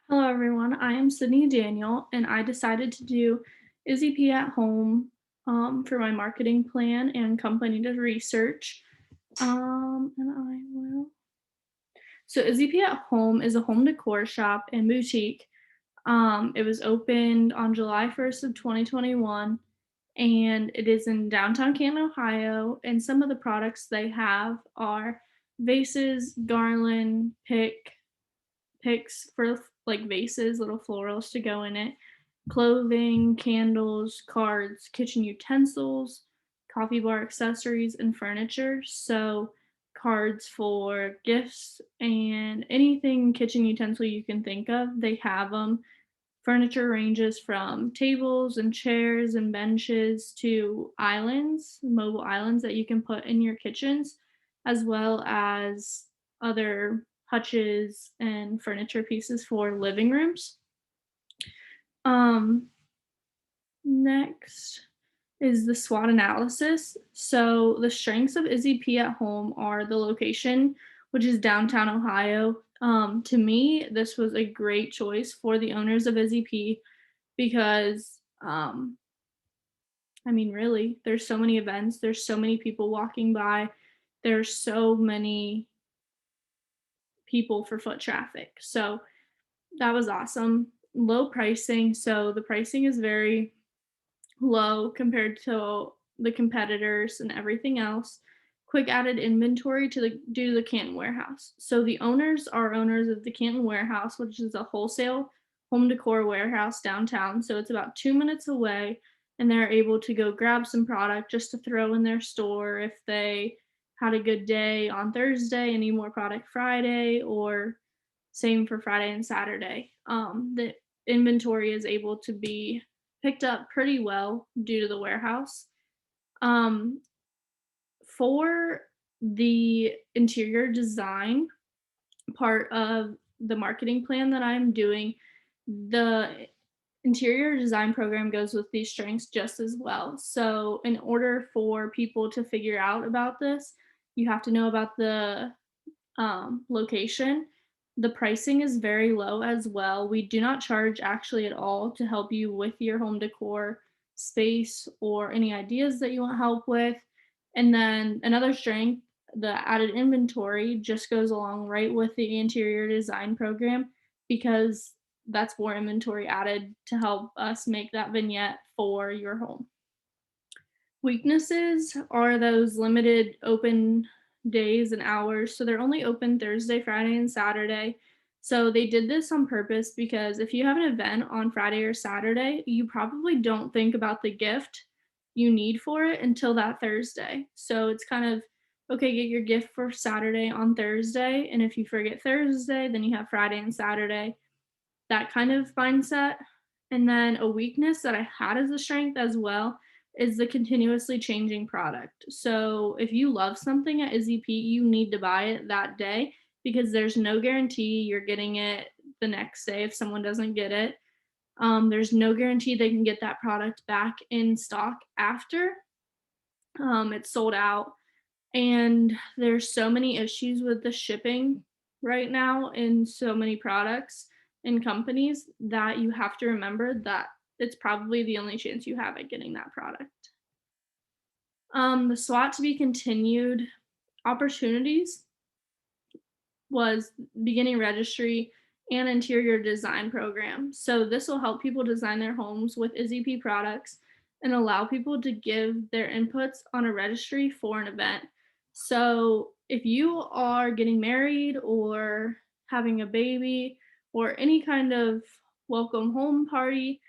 Hello, everyone. I am Sydney Daniel, and I decided to do Izzy P at home for my marketing plan and company to research. And I will. So, Izzy P at home is a home decor shop and boutique. It was opened on July 1st of 2021, and it is in downtown Canton, Ohio. And some of the products they have are vases, garland, picks for like vases, little florals to go in it, clothing, candles, cards, kitchen utensils, coffee bar accessories, and furniture. So, cards for gifts and anything kitchen utensil you can think of, they have them. Furniture ranges from tables and chairs and benches to islands, mobile islands that you can put in your kitchens, as well as other hutches and furniture pieces for living rooms. Um, Next is the SWOT analysis. So the strengths of Izzy P at home are the location, which is downtown Ohio. To me, this was a great choice for the owners of Izzy P because I mean, really, there's so many events, there's so many people walking by, there's so many people for foot traffic. So that was awesome. Low pricing. So the pricing is very low compared to the competitors and everything else. Quick added inventory to the due to the Canton warehouse. So the owners are owners of the Canton warehouse, which is a wholesale home decor warehouse downtown. So it's about 2 minutes away, and they're able to go grab some product just to throw in their store if they had a good day on Thursday and need more product Friday, or same for Friday and Saturday. The inventory is able to be picked up pretty well due to the warehouse. Um, for the interior design part of the marketing plan that I'm doing, the interior design program goes with these strengths just as well. So, in order for people to figure out about this, you have to know about the location. The pricing is very low as well. We do not charge actually at all to help you with your home decor space or any ideas that you want help with. And then another strength, the added inventory just goes along right with the interior design program because that's more inventory added to help us make that vignette for your home. Weaknesses are those limited open days and hours. So they're only open Thursday, Friday, and Saturday. So they did this on purpose because if you have an event on Friday or Saturday, you probably don't think about the gift you need for it until that Thursday. So it's kind of okay, get your gift for Saturday on Thursday. And if you forget Thursday, then you have Friday and Saturday, that kind of mindset. And then a weakness that I had as a strength as well is the continuously changing product. So if you love something at Izzy P, you need to buy it that day because there's no guarantee you're getting it the next day if someone doesn't get it. There's no guarantee they can get that product back in stock after it's sold out. And there's so many issues with the shipping right now in so many products and companies that you have to remember that it's probably the only chance you have at getting that product. The SWOT to be continued opportunities was beginning registry and interior design program. So this will help people design their homes with Izzy P products and allow people to give their inputs on a registry for an event. So if you are getting married or having a baby or any kind of welcome home party,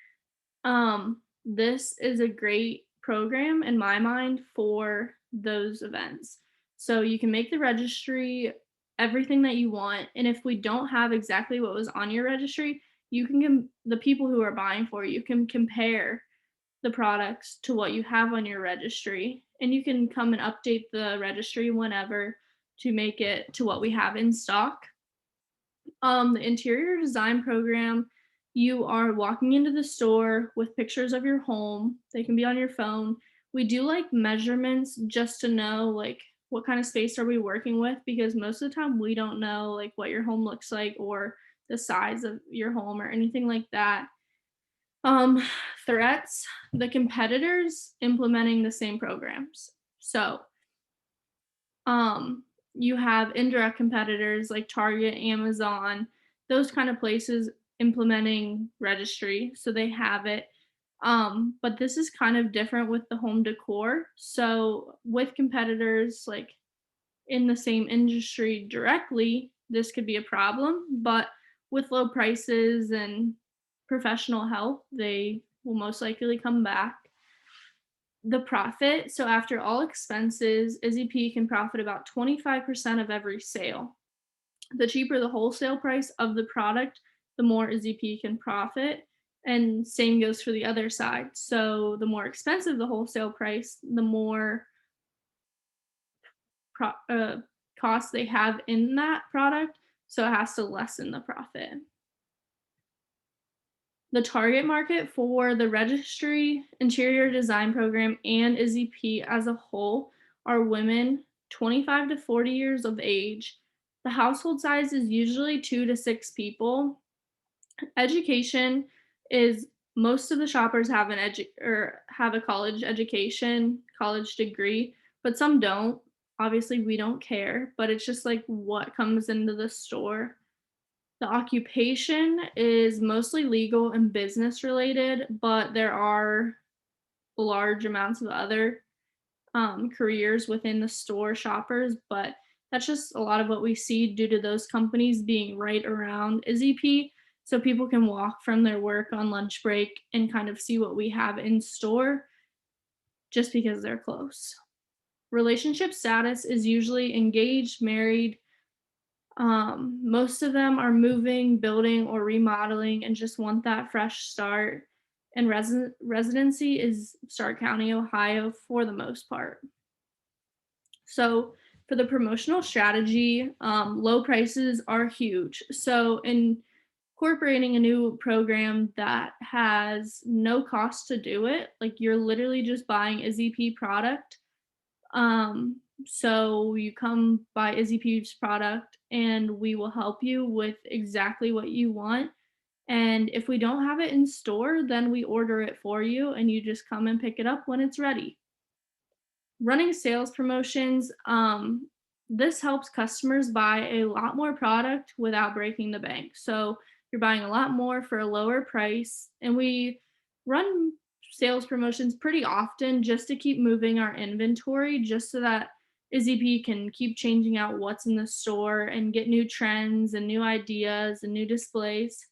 this is a great program in my mind for those events. So you can make the registry everything that you want. And if we don't have exactly what was on your registry, you can the people who are buying for you can compare the products to what you have on your registry. And you can come and update the registry whenever to make it to what we have in stock. The interior design program, you are walking into the store with pictures of your home. They can be on your phone. We do like measurements just to know like what kind of space are we working with because most of the time we don't know like what your home looks like or the size of your home or anything like that. Um, Threats, the competitors implementing the same programs. So, um, you have indirect competitors like Target, Amazon, those kind of places implementing registry, so they have it. But this is kind of different with the home decor. So, with competitors like in the same industry directly, this could be a problem, but with low prices and professional help, they will most likely come back. The profit, so after all expenses, Izzy P can profit about 25% of every sale. The cheaper the wholesale price of the product, the more Izzy P can profit. And same goes for the other side. So the more expensive the wholesale price, the more pro- uh, cost they have in that product. So it has to lessen the profit. The target market for the registry, interior design program, and Izzy P as a whole are women 25 to 40 years of age. The household size is usually 2 to 6 people. Education is most of the shoppers have or have a college education, college degree, but some don't. Obviously, we don't care, but it's just like what comes into the store. The occupation is mostly legal and business related, but there are large amounts of other careers within the store shoppers. But that's just a lot of what we see due to those companies being right around Izzy P. So people can walk from their work on lunch break and kind of see what we have in store just because they're close. Relationship status is usually engaged, married, most of them are moving, building, or remodeling and just want that fresh start. And residency is Stark County, Ohio, for the most part. So, for the promotional strategy, low prices are huge. So, incorporating a new program that has no cost to do it, like you're literally just buying a ZP product, so you come buy Izzy P's product and we will help you with exactly what you want. And if we don't have it in store, then we order it for you and you just come and pick it up when it's ready. Running sales promotions, this helps customers buy a lot more product without breaking the bank. So you're buying a lot more for a lower price. And we run sales promotions pretty often just to keep moving our inventory, just so that Izzy P can keep changing out what's in the store and get new trends and new ideas and new displays.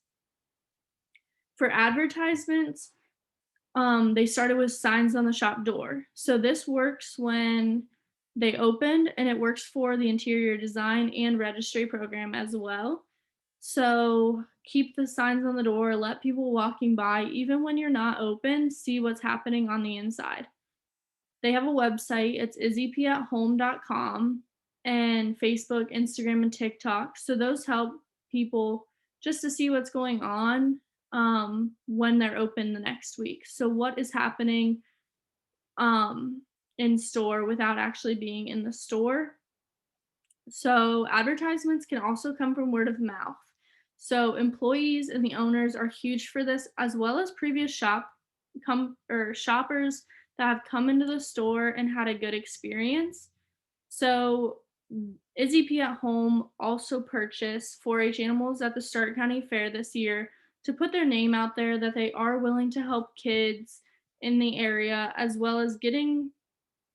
For advertisements, they started with signs on the shop door. So this works when they opened, and it works for the interior design and registry program as well. So keep the signs on the door, let people walking by, even when you're not open, see what's happening on the inside. They have a website, it's izzypathome.com, and Facebook, Instagram, and TikTok. So those help people just to see what's going on when they're open the next week. So what is happening um, in store without actually being in the store. So advertisements can also come from word of mouth. So employees and the owners are huge for this, as well as previous shoppers that have come into the store and had a good experience. So Izzy P at Home also purchased 4-H animals at the Stark County Fair this year to put their name out there that they are willing to help kids in the area, as well as getting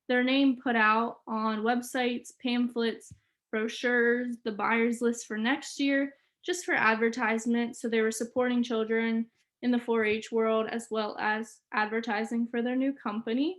their name put out on websites, pamphlets, brochures, the buyers list for next year, just for advertisement. So they were supporting children in the 4-H world as well as advertising for their new company.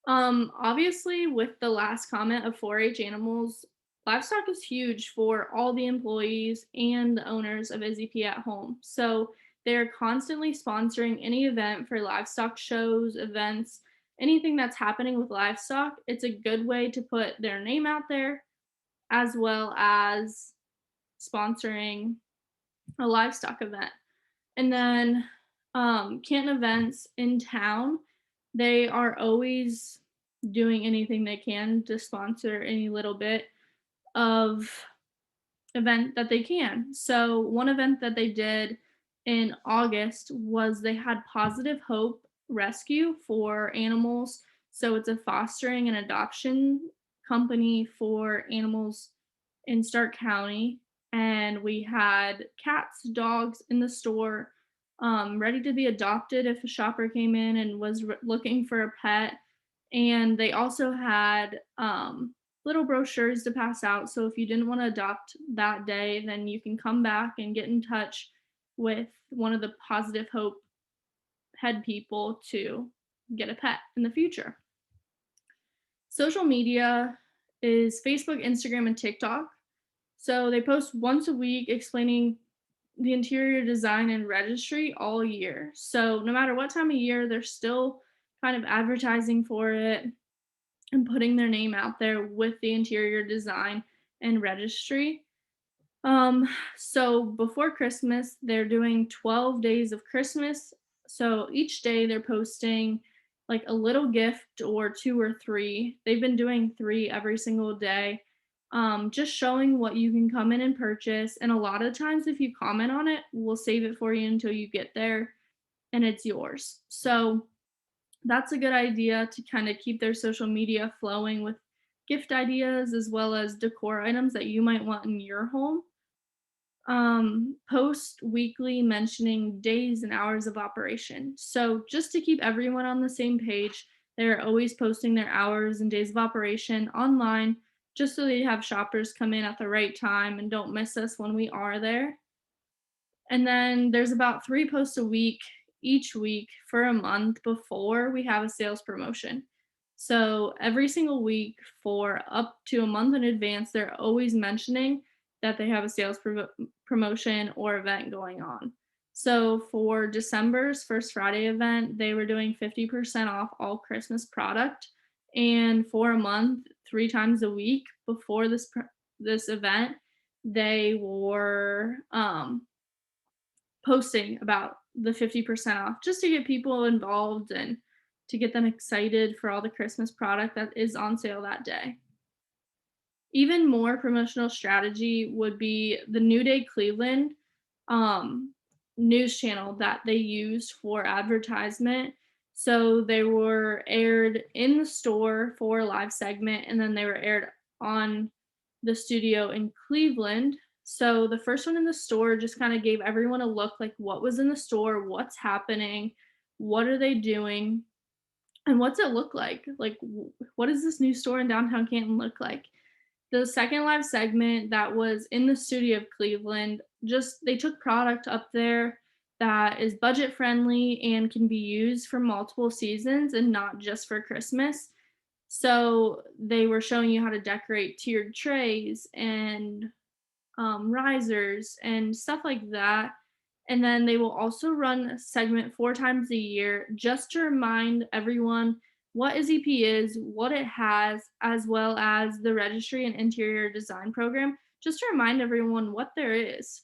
Obviously, with the last comment of 4-H animals, livestock is huge for all the employees and the owners of Izzy P at Home. So they're constantly sponsoring any event for livestock shows, events, anything that's happening with livestock. It's a good way to put their name out there as well as sponsoring a livestock event. And then Canton events in town, they are always doing anything they can to sponsor any little bit of event that they can. So, one event that they did in August was they had Positive Hope Rescue for animals. So, it's a fostering and adoption company for animals in Stark County. And we had cats, dogs in the store, ready to be adopted if a shopper came in and was looking for a pet. And they also had little brochures to pass out. So if you didn't want to adopt that day, then you can come back and get in touch with one of the Positive Hope head people to get a pet in the future. Social media is Facebook, Instagram, and TikTok. So they post once a week explaining the interior design and registry all year. So no matter what time of year, they're still kind of advertising for it and putting their name out there with the interior design and registry. Um, so before Christmas, they're doing 12 days of Christmas. So each day they're posting like a little gift or two or three. They've been doing three every single day. Just showing what you can come in and purchase. And a lot of times, if you comment on it, we'll save it for you until you get there and it's yours. So that's a good idea to kind of keep their social media flowing with gift ideas as well as decor items that you might want in your home. Post weekly mentioning days and hours of operation. So just to keep everyone on the same page, they're always posting their hours and days of operation online just so they have shoppers come in at the right time and don't miss us when we are there. And then there's about 3 posts a week each week for a month before we have a sales promotion. So every single week for up to a month in advance, they're always mentioning that they have a sales promotion or event going on. So for December's First Friday event, they were doing 50% off all Christmas product. And for a month, 3 times a week before this event, they were posting about the 50% off just to get people involved and to get them excited for all the Christmas product that is on sale that day. Even more promotional strategy would be the New Day Cleveland um, news channel that they used for advertisement. So they were aired in the store for a live segment, and then they were aired on the studio in Cleveland. So the first one in the store just kind of gave everyone a look like what was in the store, what's happening, what are they doing, and what's it look like? Like, what does this new store in downtown Canton look like? The second live segment that was in the studio of Cleveland, just they took product up there that is budget friendly and can be used for multiple seasons and not just for Christmas. So they were showing you how to decorate tiered trays and risers and stuff like that. And then they will also run a segment 4 times a year just to remind everyone what Izzy P is, what it has, as well as the registry and interior design program, just to remind everyone what there is.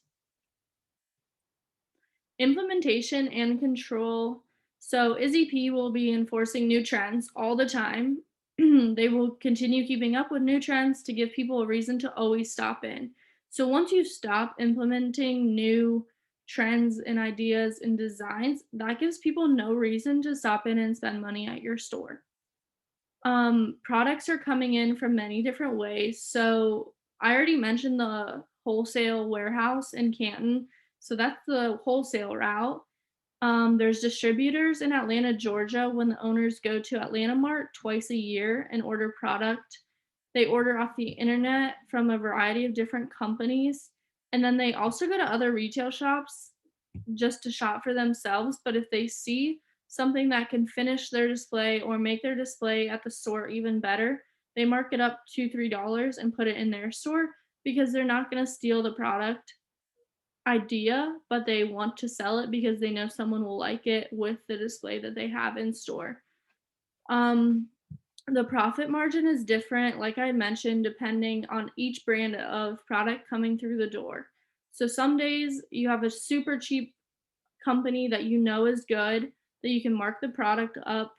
Implementation and control. So Izzy P will be enforcing new trends all the time. They will continue keeping up with new trends to give people a reason to always stop in. So once you stop implementing new trends and ideas and designs, that gives people no reason to stop in and spend money at your store. Products are coming in from many different ways. So I already mentioned the wholesale warehouse in Canton. So that's the wholesale route. There's distributors in Atlanta, Georgia, when the owners go to Atlanta Mart twice a year and order product. They order off the internet from a variety of different companies. And then they also go to other retail shops just to shop for themselves. But if they see something that can finish their display or make their display at the store even better, they mark it up $2, $3 and put it in their store because they're not going to steal the product idea, but they want to sell it because they know someone will like it with the display that they have in store. Um, the profit margin is different, like I mentioned, depending on each brand of product coming through the door. So some days you have a super cheap company that you know is good that you can mark the product up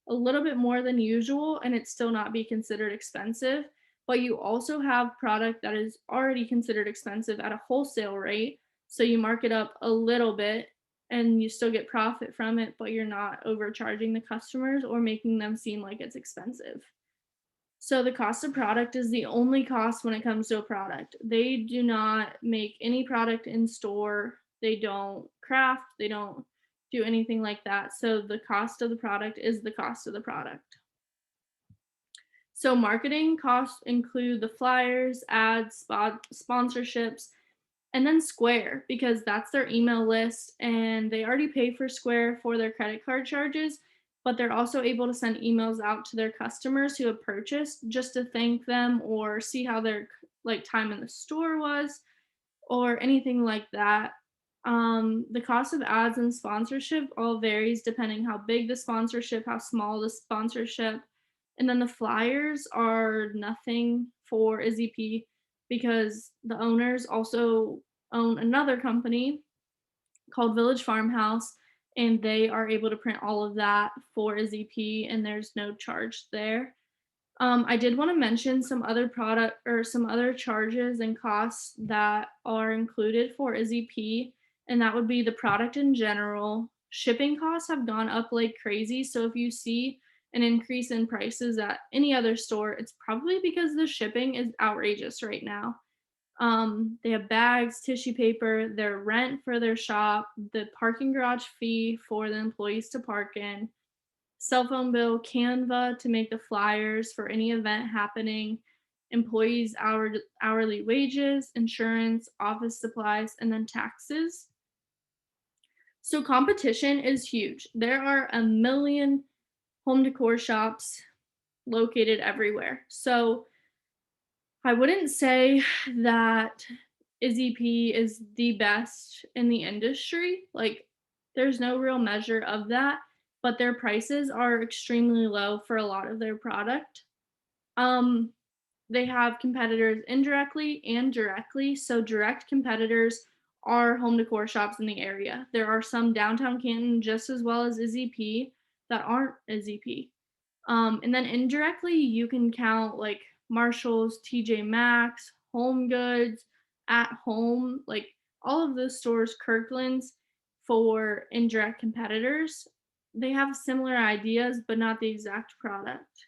a little bit more than usual and it still not be considered expensive. but you also have product that is already considered expensive at a wholesale rate. So you mark it up a little bit and you still get profit from it, but you're not overcharging the customers or making them seem like it's expensive. So the cost of product is the only cost when it comes to a product. They do not make any product in store. They don't craft, they don't do anything like that. So the cost of the product is the cost of the product. So marketing costs include the flyers, ads, sponsorships, and then Square because that's their email list and they already pay for Square for their credit card charges, but they're also able to send emails out to their customers who have purchased just to thank them or see how their like time in the store was or anything like that. The cost of ads and sponsorship all varies depending how big the sponsorship, how small the sponsorship. And then the flyers are nothing for Izzy P because the owners also own another company called Village Farmhouse and they are able to print all of that for Izzy P and there's no charge there. I did want to mention some other product or some other charges and costs that are included for Izzy P, and that would be the product in general. Shipping costs have gone up like crazy. So if you see an increase in prices at any other store, it's probably because the shipping is outrageous right now. They have bags, tissue paper, their rent for their shop, the parking garage fee for the employees to park in, cell phone bill, Canva to make the flyers for any event happening, employees' hourly wages, insurance, office supplies, and then taxes. So competition is huge. There are a million home decor shops located everywhere. So I wouldn't say that Izzy P is the best in the industry. Like, there's no real measure of that, but their prices are extremely low for a lot of their product. Um, they have competitors indirectly and directly. So, direct competitors are home decor shops in the area. There are some downtown Canton just as well as Izzy P that aren't Izzy P. And then indirectly, you can count like Marshalls, TJ Maxx, Home Goods, At Home, like all of those stores, Kirkland's for indirect competitors. They have similar ideas, but not the exact product.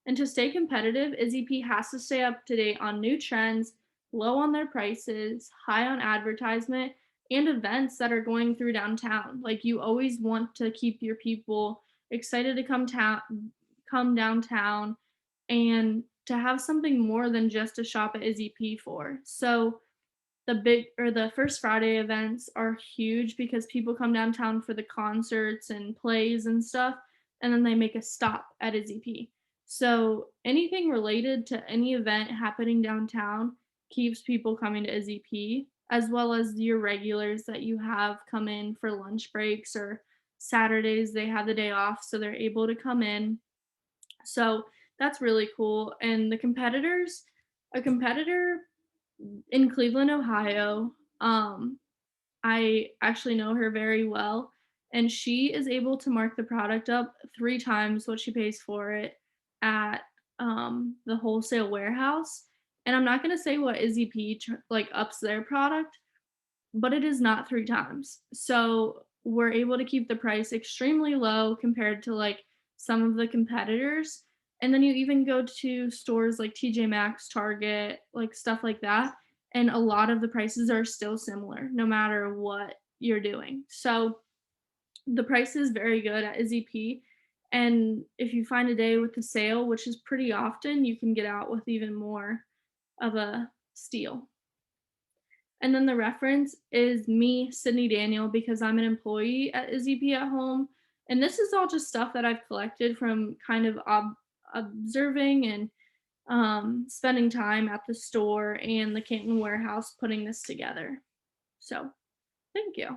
And to stay competitive, Izzy P has to stay up to date on new trends, low on their prices, high on advertisement, and events that are going through downtown. Like you always want to keep your people excited to come downtown and to have something more than just a shop at Izzy P for. So the First Friday events are huge because people come downtown for the concerts and plays and stuff, and then they make a stop at Izzy P. So anything related to any event happening downtown keeps people coming to Izzy P, as well as your regulars that you have come in for lunch breaks or Saturdays they have the day off, so they're able to come in. So that's really cool. And a competitor in Cleveland, Ohio, I actually know her very well, and she is able to mark the product up 3 times what she pays for it at, the wholesale warehouse. And I'm not gonna say what Izzy P like ups their product, but it is not 3 times. So we're able to keep the price extremely low compared to like some of the competitors. And then you even go to stores like TJ Maxx, Target, like stuff like that. And a lot of the prices are still similar no matter what you're doing. So the price is very good at Izzy P. And if you find a day with a sale, which is pretty often, you can get out with even more of a steal. And then the reference is me, Sydney Daniel, because I'm an employee at Izzy P at home. And this is all just stuff that I've collected from kind of observing and spending time at the store and the Canton warehouse putting this together. So, thank you.